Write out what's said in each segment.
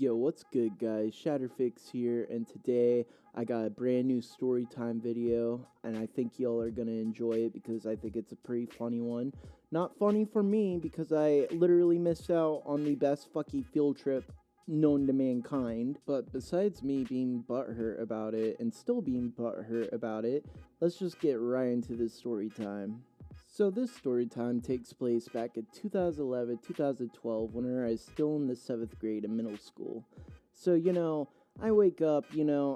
Yo, what's good, guys? Shatterphix here, and today I got a brand new Storytime video, and I think y'all are gonna enjoy it because I think it's a pretty funny one. Not funny for me because I literally missed out on the best fucking field trip known to mankind, but besides me being butthurt about it and still being butthurt about it, let's just get right into this story time. So this story time takes place back in 2011, 2012, when I was still in the 7th grade in middle school. So, I wake up,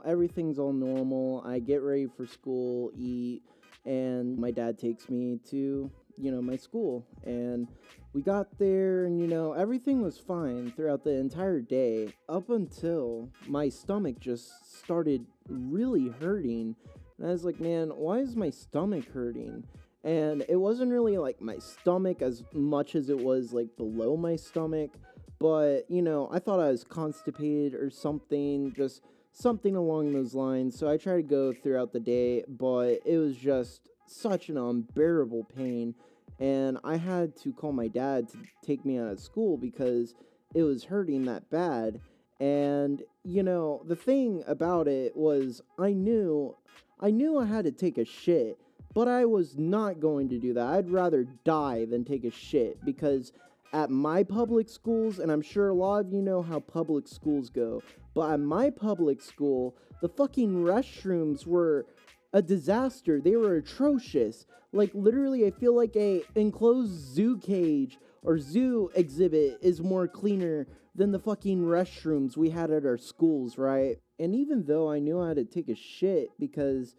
everything's all normal. I get ready for school, eat, and my dad takes me to, my school. And we got there and, everything was fine throughout the entire day up until my stomach just started really hurting. And I was like, man, why is my stomach hurting? And it wasn't really like my stomach as much as it was like below my stomach. But, I thought I was constipated or something, just something along those lines. So I tried to go throughout the day, but it was just such an unbearable pain. And I had to call my dad to take me out of school because it was hurting that bad. And, the thing about it was I knew I had to take a shit. But I was not going to do that. I'd rather die than take a shit because at my public schools, and I'm sure a lot of you know how public schools go, but at my public school, the fucking restrooms were a disaster. They were atrocious. Like, literally, I feel like a enclosed zoo cage or zoo exhibit is more cleaner than the fucking restrooms we had at our schools, right? And even though I knew I had to take a shit because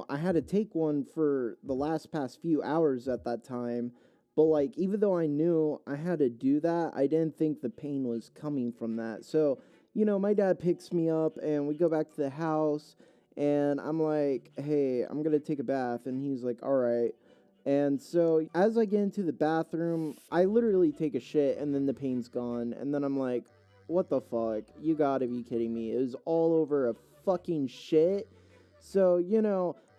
I had to take one for the past few hours at that time. But, even though I knew I had to do that, I didn't think the pain was coming from that. So, my dad picks me up and we go back to the house. And I'm like, hey, I'm going to take a bath. And he's like, all right. And so as I get into the bathroom, I literally take a shit and then the pain's gone. And then I'm like, what the fuck? You gotta be kidding me. It was all over a fucking shit. So,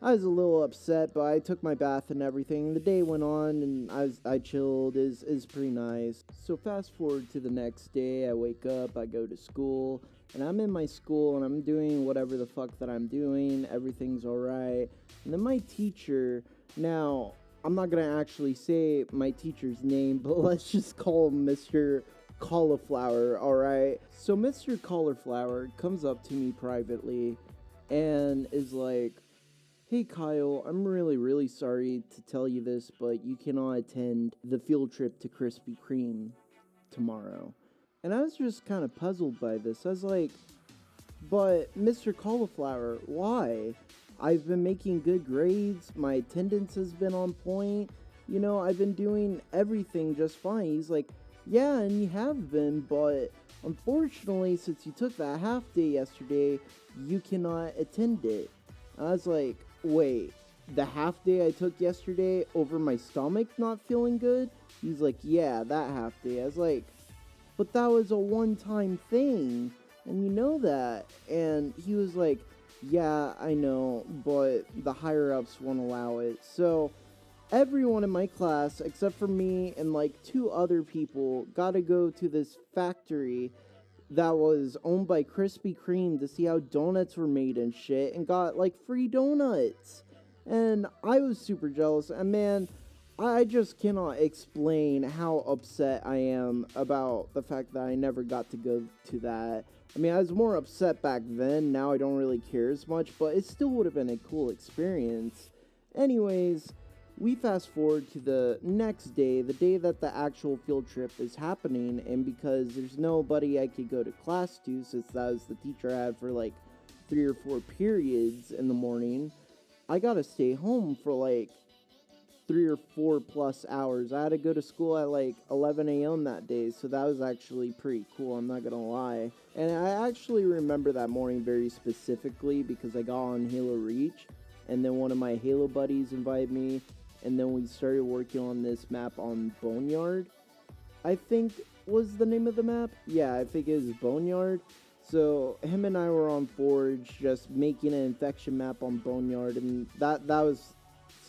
I was a little upset, but I took my bath and everything. The day went on and I chilled. Is pretty nice. So fast forward to the next day, I wake up, I go to school, and I'm in my school and I'm doing whatever the fuck that I'm doing. Everything's alright. And then my teacher, now, I'm not gonna actually say my teacher's name, but let's just call him Mr. Cauliflower, alright? So Mr. Cauliflower comes up to me privately and is like, hey Kyle, I'm really sorry to tell you this, but you cannot attend the field trip to Krispy Kreme tomorrow. And I was just kind of puzzled by this. I was like, but Mr. Cauliflower, why? I've been making good grades, my attendance has been on point, I've been doing everything just fine. He's like, yeah, and you have been, but unfortunately, since you took that half day yesterday, you cannot attend it. I was like, wait, the half day I took yesterday over my stomach not feeling good? He's like, yeah, that half day. I was like, but that was a one-time thing, and you know that. And he was like, yeah, I know, but the higher-ups won't allow it. So everyone in my class, except for me and like 2 other people, got to go to this factory that was owned by Krispy Kreme to see how donuts were made and shit, and got like free donuts. And I was super jealous, and man, I just cannot explain how upset I am about the fact that I never got to go to that. I mean, I was more upset back then. Now I don't really care as much, but it still would have been a cool experience. Anyways, we fast forward to the next day, the day that the actual field trip is happening, and because there's nobody I could go to class to, since that was the teacher I had for like 3 or 4 periods in the morning, I gotta stay home for like 3 or 4 plus hours. I had to go to school at like 11 a.m. that day, so that was actually pretty cool, I'm not gonna lie. And I actually remember that morning very specifically because I got on Halo Reach, and then one of my Halo buddies invited me, and then we started working on this map on Boneyard, I think was the name of the map. Yeah, I think it was Boneyard. So him and I were on Forge just making an infection map on Boneyard, and that was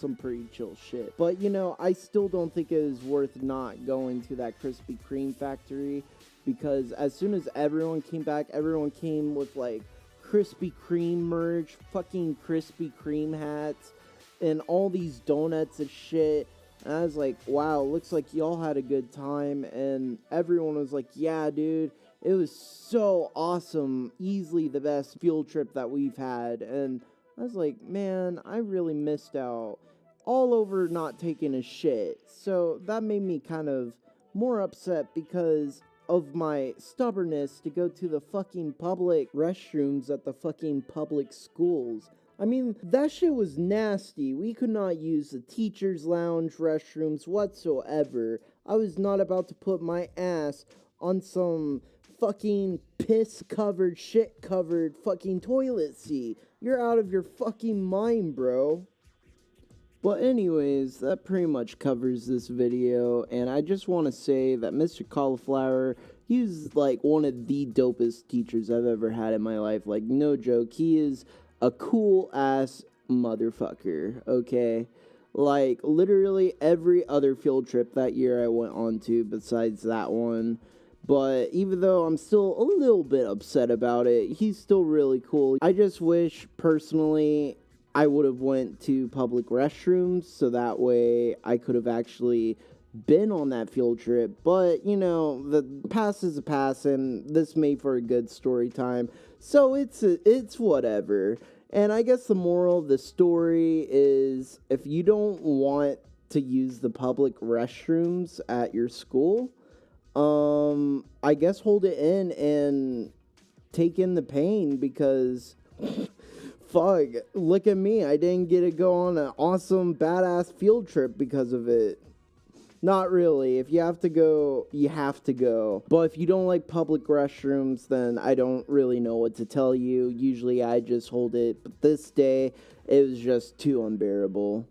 some pretty chill shit. But I still don't think it was worth not going to that Krispy Kreme factory because as soon as everyone came back, everyone came with like Krispy Kreme merch, fucking Krispy Kreme hats, and all these donuts and shit. And I was like, wow, looks like y'all had a good time. And everyone was like, yeah, dude, it was so awesome. Easily the best field trip that we've had. And I was like, man, I really missed out all over not taking a shit. So that made me kind of more upset because of my stubbornness to go to the fucking public restrooms at the fucking public schools. I mean, that shit was nasty. We could not use the teacher's lounge restrooms whatsoever. I was not about to put my ass on some fucking piss-covered, shit-covered fucking toilet seat. You're out of your fucking mind, bro. But anyways, that pretty much covers this video, and I just want to say that Mr. Cauliflower, he's like one of the dopest teachers I've ever had in my life. Like, no joke, he is a cool-ass motherfucker, okay? Like, literally every other field trip that year I went on to besides that one. But even though I'm still a little bit upset about it, he's still really cool. I just wish, personally, I would have went to public restrooms so that way I could have actually been on that field trip. But, you know, the past is a past, and this made for a good story time. So it's whatever. And I guess the moral of the story is if you don't want to use the public restrooms at your school, I guess hold it in and take in the pain because fuck, look at me. I didn't get to go on an awesome, badass field trip because of it. Not really. If you have to go, you have to go. But if you don't like public restrooms, then I don't really know what to tell you. Usually I just hold it. But this day, it was just too unbearable.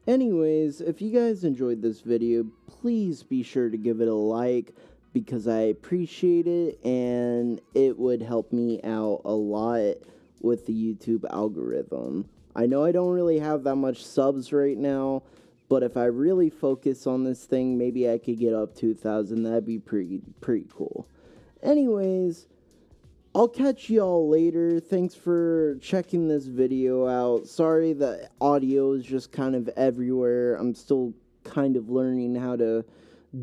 Anyways, if you guys enjoyed this video, please be sure to give it a like because I appreciate it and it would help me out a lot with the YouTube algorithm. I know I don't really have that much subs right now, but if I really focus on this thing, maybe I could get up to 1,000. That'd be pretty cool. Anyways, I'll catch y'all later. Thanks for checking this video out. Sorry the audio is just kind of everywhere. I'm still kind of learning how to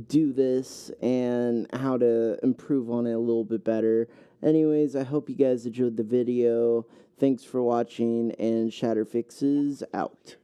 do this and how to improve on it a little bit better. Anyways, I hope you guys enjoyed the video. Thanks for watching, and Shatterphix is out.